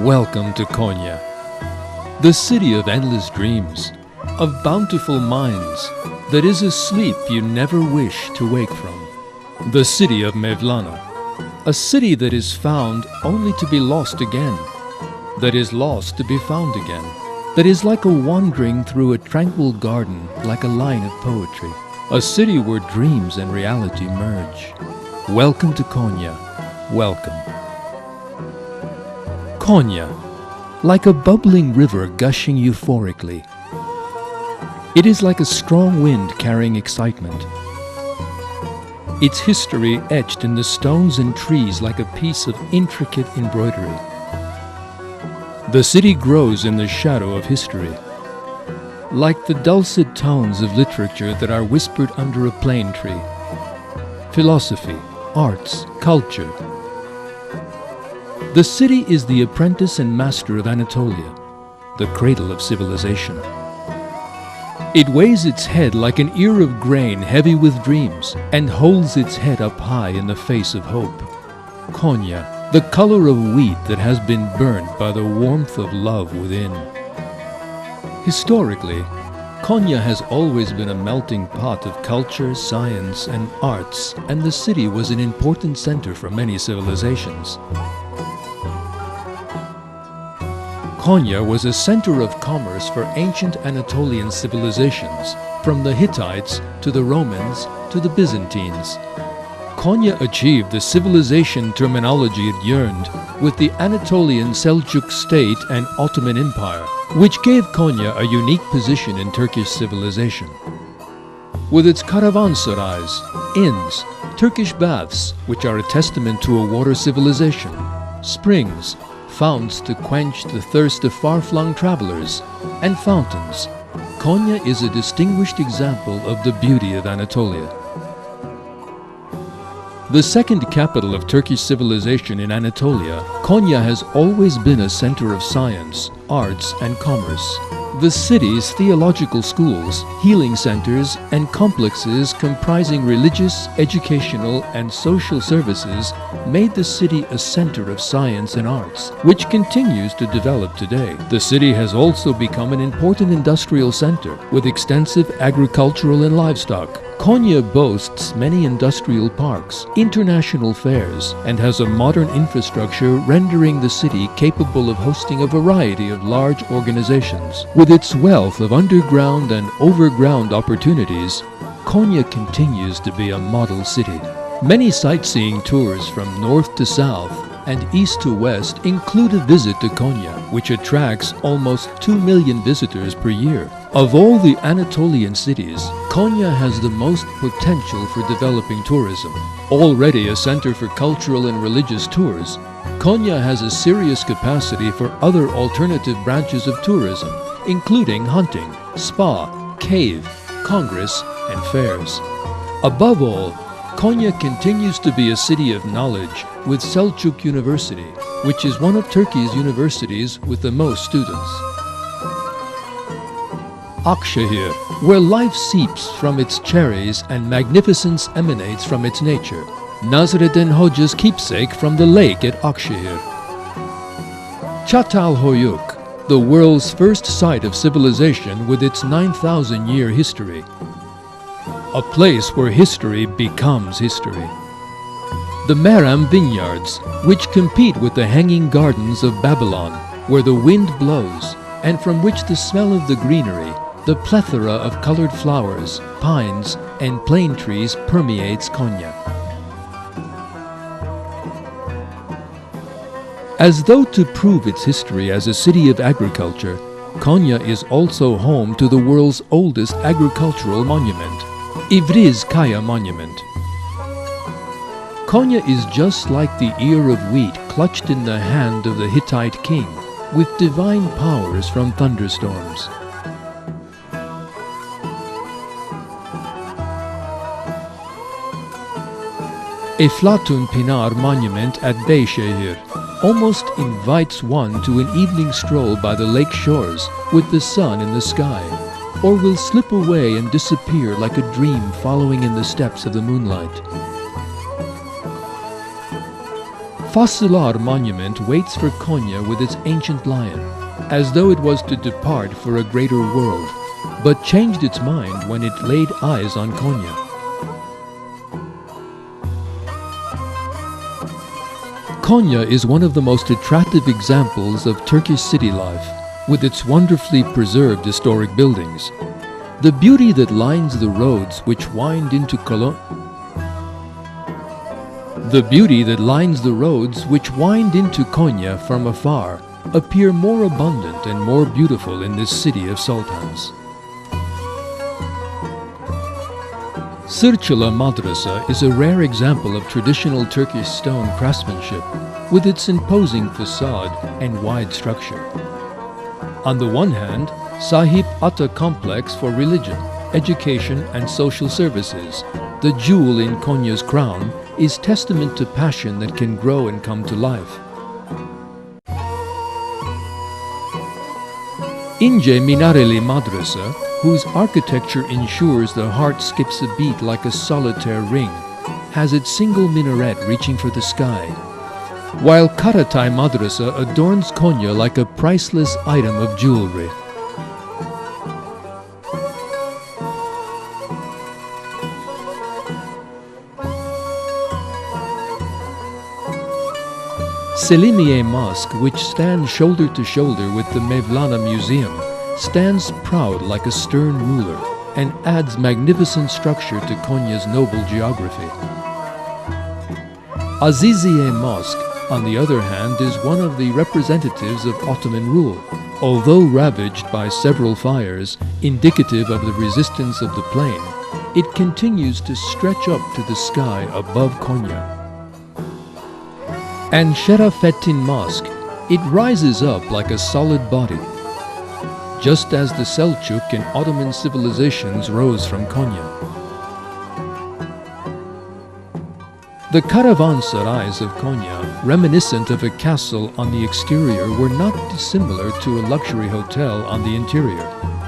Welcome to Konya, the city of endless dreams, of bountiful minds, that is a sleep you never wish to wake from. The city of Mevlana, a city that is found only to be lost again, that is lost to be found again, that is like a wandering through a tranquil garden, like a line of poetry, a city where dreams and reality merge. Welcome to Konya, welcome. Konya, like a bubbling river gushing euphorically. It is like a strong wind carrying excitement. Its history etched in the stones and trees like a piece of intricate embroidery. The city grows in the shadow of history, like the dulcet tones of literature that are whispered under a plane tree. Philosophy, arts, culture. The city is the apprentice and master of Anatolia, the cradle of civilization. It weighs its head like an ear of grain heavy with dreams, and holds its head up high in the face of hope. Konya, the color of wheat that has been burned by the warmth of love within. Historically, Konya has always been a melting pot of culture, science, and arts, and the city was an important center for many civilizations. Konya was a center of commerce for ancient Anatolian civilizations, from the Hittites to the Romans to the Byzantines. Konya achieved the civilization terminology it yearned with the Anatolian Selçuk state and Ottoman Empire, which gave Konya a unique position in Turkish civilization. With its caravanseries, inns, Turkish baths, which are a testament to a water civilization, springs, founts to quench the thirst of far-flung travelers, and fountains, Konya is a distinguished example of the beauty of Anatolia. The second capital of Turkish civilization in Anatolia, Konya has always been a center of science, arts, and commerce. The city's theological schools, healing centers, and complexes comprising religious, educational, and social services made the city a center of science and arts, which continues to develop today. The city has also become an important industrial center with extensive agricultural and livestock. Konya boasts many industrial parks, international fairs, and has a modern infrastructure rendering the city capable of hosting a variety of large organizations. With its wealth of underground and overground opportunities, Konya continues to be a model city. Many sightseeing tours from north to south and east to west include a visit to Konya, which attracts almost 2 million visitors per year. Of all the Anatolian cities, Konya has the most potential for developing tourism. Already a center for cultural and religious tours, Konya has a serious capacity for other alternative branches of tourism, including hunting, spa, cave, congress, and fairs. Above all, Konya continues to be a city of knowledge with Selçuk University, which is one of Turkey's universities with the most students. Akşehir, where life seeps from its cherries and magnificence emanates from its nature. Nasreddin Hoca's keepsake from the lake at Akşehir. Çatalhöyük, the world's first site of civilization with its 9,000-year history. A place where history becomes history. The Meram vineyards, which compete with the hanging gardens of Babylon, where the wind blows, and from which the smell of the greenery, the plethora of colored flowers, pines, and plane trees permeates Konya. As though to prove its history as a city of agriculture, Konya is also home to the world's oldest agricultural monument, Ivriz Kaya Monument. Konya is just like the ear of wheat clutched in the hand of the Hittite king, with divine powers from thunderstorms. Eflatun Pinar Monument at Beyşehir almost invites one to an evening stroll by the lake shores with the sun in the sky, or will slip away and disappear like a dream following in the steps of the moonlight. Fasılar monument waits for Konya with its ancient lion, as though it was to depart for a greater world, but changed its mind when it laid eyes on Konya. Konya is one of the most attractive examples of Turkish city life, with its wonderfully preserved historic buildings. The beauty that lines the roads which wind into Konya from afar appear more abundant and more beautiful in this city of sultans. Sırçılı Madrasa is a rare example of traditional Turkish stone craftsmanship, with its imposing facade and wide structure. On the one hand, Sahip Ata complex for religion, education and social services, the jewel in Konya's crown, is testament to passion that can grow and come to life. İnce Minareli Madrasa, whose architecture ensures the heart skips a beat like a solitaire ring, has its single minaret reaching for the sky, while Karatay Madrasa adorns Konya like a priceless item of jewelry. Selimiye Mosque, which stands shoulder to shoulder with the Mevlana Museum, stands proud like a stern ruler and adds magnificent structure to Konya's noble geography. Aziziye Mosque, on the other hand, is one of the representatives of Ottoman rule. Although ravaged by several fires, indicative of the resistance of the plain, it continues to stretch up to the sky above Konya. And Şerafettin Mosque, it rises up like a solid body, just as the Selçuk and Ottoman civilizations rose from Konya. The caravanseries of Konya, reminiscent of a castle on the exterior, were not dissimilar to a luxury hotel on the interior.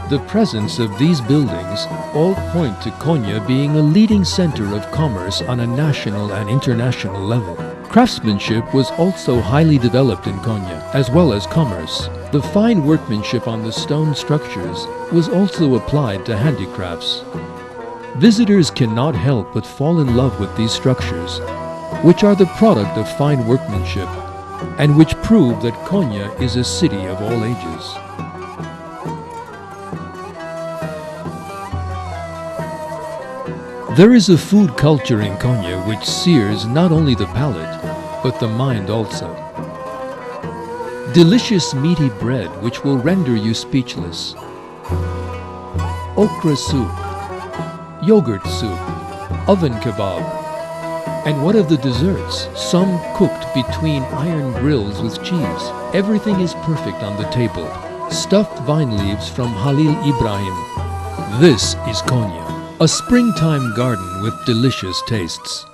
The presence of these buildings all point to Konya being a leading center of commerce on a national and international level. Craftsmanship was also highly developed in Konya, as well as commerce. The fine workmanship on the stone structures was also applied to handicrafts. Visitors cannot help but fall in love with these structures, which are the product of fine workmanship, and which prove that Konya is a city of all ages. There is a food culture in Konya which sears not only the palate, but the mind also. Delicious meaty bread which will render you speechless. Okra soup, yogurt soup, oven kebab. And what of the desserts? Some cooked between iron grills with cheese. Everything is perfect on the table. Stuffed vine leaves from Halil Ibrahim. This is Konya, a springtime garden with delicious tastes.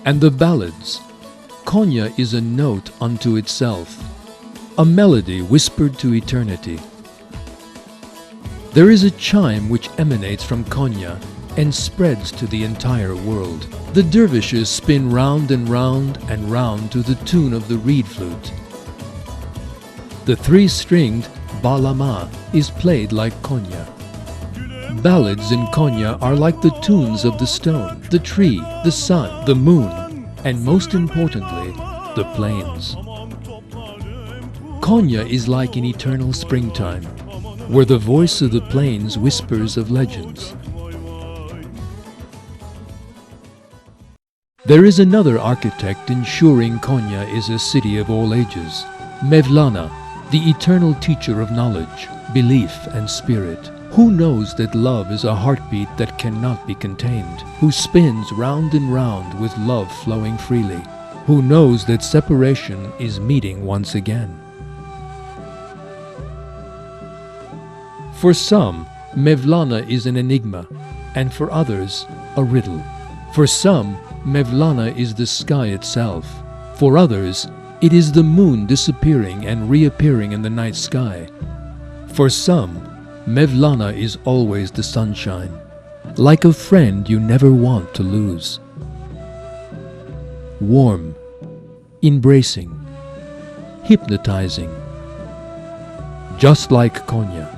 And the ballads. Konya is a note unto itself, a melody whispered to eternity. There is a chime which emanates from Konya and spreads to the entire world. The dervishes spin round and round and round to the tune of the reed flute. The three-stringed balama is played like Konya. Ballads in Konya are like the tunes of the stone, the tree, the sun, the moon, and most importantly, the plains. Konya is like an eternal springtime, where the voice of the plains whispers of legends. There is another architect ensuring Konya is a city of all ages, Mevlana, the eternal teacher of knowledge, belief and spirit. Who knows that love is a heartbeat that cannot be contained? Who spins round and round with love flowing freely? Who knows that separation is meeting once again? For some, Mevlana is an enigma, and for others, a riddle. For some, Mevlana is the sky itself. For others, it is the moon disappearing and reappearing in the night sky. For some, Mevlana is always the sunshine, like a friend you never want to lose. Warm, embracing, hypnotizing, just like Konya.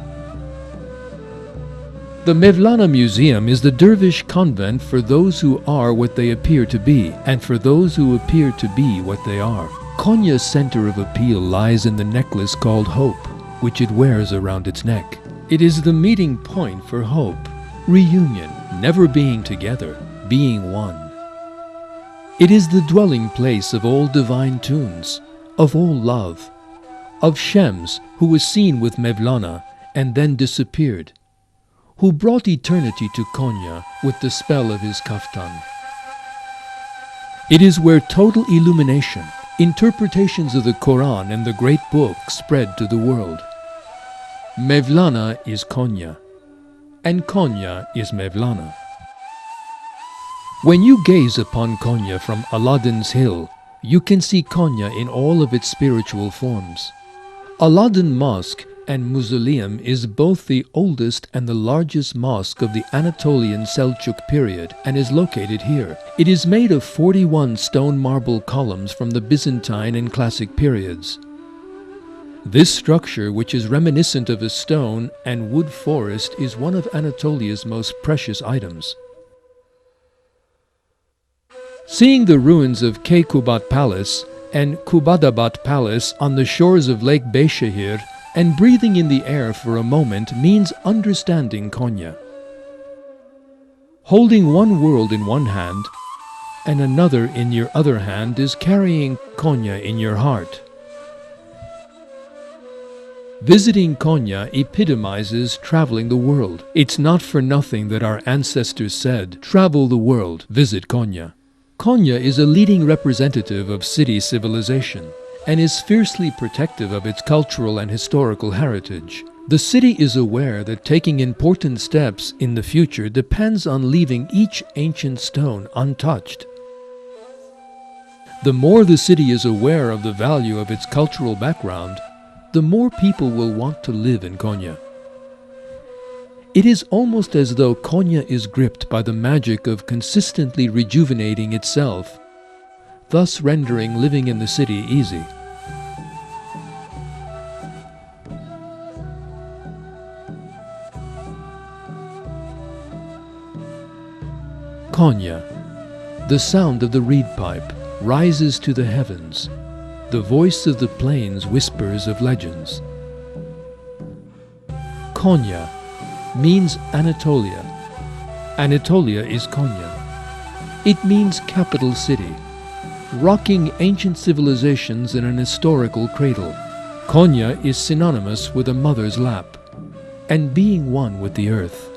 The Mevlana Museum is the dervish convent for those who are what they appear to be, and for those who appear to be what they are. Konya's center of appeal lies in the necklace called Hope, which it wears around its neck. It is the meeting point for hope, reunion, never being together, being one. It is the dwelling place of all divine tunes, of all love, of Shems, who was seen with Mevlana and then disappeared, who brought eternity to Konya with the spell of his kaftan. It is where total illumination, interpretations of the Quran and the great book spread to the world. Mevlana is Konya, and Konya is Mevlana. When you gaze upon Konya from Aladdin's hill, you can see Konya in all of its spiritual forms. Aladdin Mosque and Mausoleum is both the oldest and the largest mosque of the Anatolian Selçuk period and is located here. It is made of 41 stone marble columns from the Byzantine and Classic periods. This structure, which is reminiscent of a stone and wood forest, is one of Anatolia's most precious items. Seeing the ruins of Keykubat Palace and Kubadabat Palace on the shores of Lake Beyşehir and breathing in the air for a moment means understanding Konya. Holding one world in one hand and another in your other hand is carrying Konya in your heart. Visiting Konya epitomizes traveling the world. It's not for nothing that our ancestors said, "Travel the world, visit Konya." Konya is a leading representative of city civilization and is fiercely protective of its cultural and historical heritage. The city is aware that taking important steps in the future depends on leaving each ancient stone untouched. The more the city is aware of the value of its cultural background, the more people will want to live in Konya. It is almost as though Konya is gripped by the magic of consistently rejuvenating itself, thus rendering living in the city easy. Konya, the sound of the reed pipe, rises to the heavens. The voice of the plains whispers of legends. Konya means Anatolia. Anatolia is Konya. It means capital city, rocking ancient civilizations in an historical cradle. Konya is synonymous with a mother's lap and being one with the earth.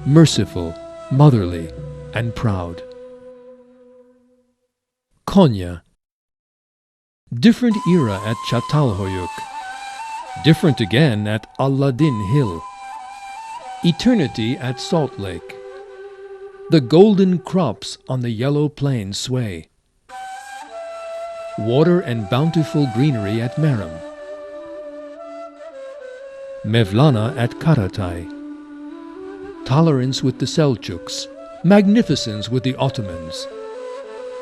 Merciful, motherly, and proud. Konya. Different era at Çatalhöyük. Different again at Aladdin Hill. Eternity at Salt Lake. The golden crops on the yellow plains sway. Water and bountiful greenery at Meram. Mevlana at Karatay. Tolerance with the Selçuks. Magnificence with the Ottomans.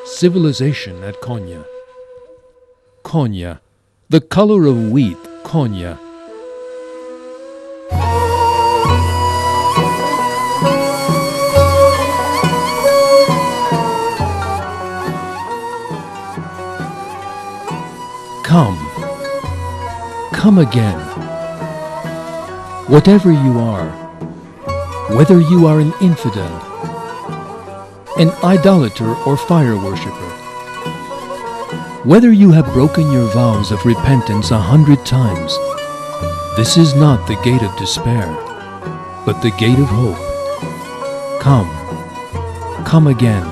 Civilization at Konya. Konya, the color of wheat, Konya. Come again. Whatever you are, whether you are an infidel, an idolater or fire worshipper, whether you have broken your vows of repentance 100 times, this is not the gate of despair, but the gate of hope. Come again.